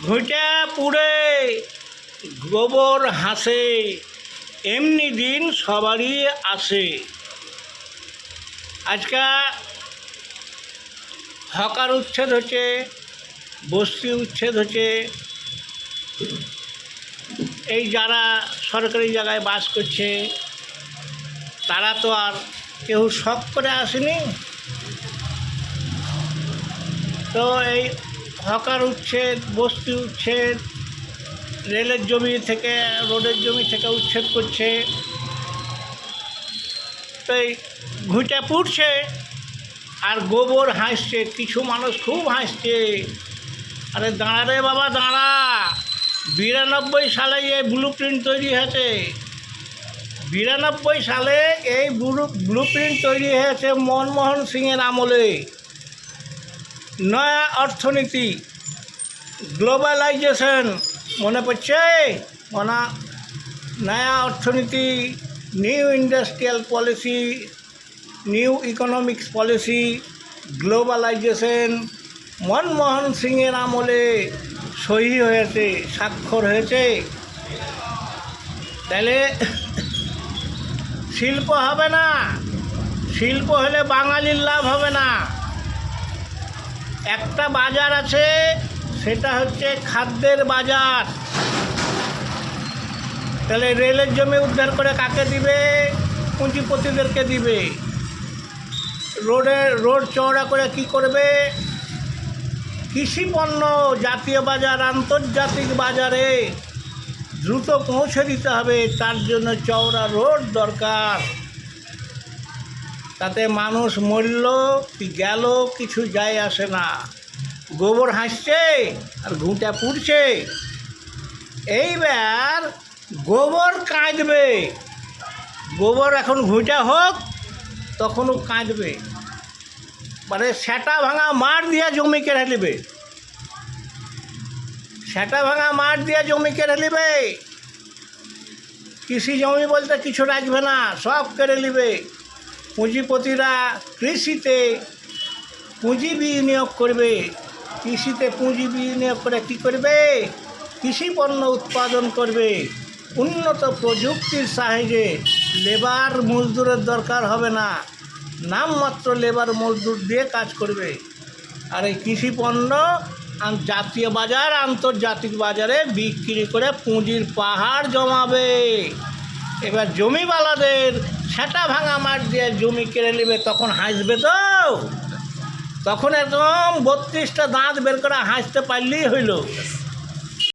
ঘুঁটে পুড়ে গোবর হাসে, এমনি দিন সবারই আসে। আজকাল হকার উচ্ছেদ হচ্ছে, বস্তি উচ্ছেদ হচ্ছে। এই যারা সরকারি জায়গায় বাস করছে তারা তো আর কেউ শখ করে আসেনি। তো এই হকার উচ্ছেদ, বস্তি উচ্ছেদ, রেলের জমি থেকে, রোডের জমি থেকে উচ্ছেদ করছে। তো এই ঘুঁটে পুড়ছে আর গোবর হাসছে। কিছু মানুষ খুব হাসছে, আরে দাঁড়া রে বাবা দাঁড়া, 92 সালে এই ব্লু প্রিন্ট তৈরি হয়েছে। 92 সালে এই ব্লু প্রিন্ট তৈরি হয়েছে মনমোহন সিংয়ের আমলে। নয়া অর্থনীতি, গ্লোবালাইজেশন মনে পড়ছে? নয়া অর্থনীতি, new industrial policy, new economics policy, globalisation Manmohan সিংয়ের আমলে সই হয়েছে, স্বাক্ষর হয়েছে। তাহলে শিল্প হবে না, শিল্প হলে বাঙালির লাভ হবে না। একটা বাজার আছে, সেটা হচ্ছে খাদ্যের বাজার। তাহলে রেলের জমি উদ্ধার করে কাকে দিবে? পুঁজিপতিদেরকে দিবে। রোড চওড়া করে কি করবে? কৃষি পণ্য জাতীয় বাজার, আন্তর্জাতিক বাজারে দ্রুত পৌঁছে দিতে হবে, তার জন্য চওড়া রোড দরকার। তাতে মানুষ মরল কি গেল কিছু যায় আসে না। গোবর হাসছে আর ঘুঁটে পুড়ছে। এইবার গোবর কাঁদবে, গোবর এখন ঘুঁটে হোক তখনও কাঁদবে। মানে সেটা ভাঙা মাঠ দিয়ে জমি কেড়ে নেবে, সেটা ভাঙা মাঠ দিয়ে জমি কেড়ে নেবে। কৃষি জমি বলতে কিছু রাখবে না, সব কেড়ে নেবে। পুঁজিপতিরা কৃষিতে পুঁজি বিনিয়োগ করবে। কৃষিতে পুঁজি বিনিয়োগ করে কী করবে? কৃষি পণ্য উৎপাদন করবে। উন্নত প্রযুক্তির সাহায্যে লেবার মজদুরের দরকার হবে না, নামমাত্র লেবার মজদুর দিয়ে কাজ করবে। আর এই কৃষি পণ্য জাতীয় বাজার, আন্তর্জাতিক বাজারে বিক্রি করে পুঁজির পাহাড় জমাবে। এবার জমিওয়ালাদের সেটা ভাঙা মাঠ দিয়ে জমি কেড়ে নেবে, তখন হাসবে তো। তখন একদম 32টা দাঁত বের করে হাসতে পারলেই হইল।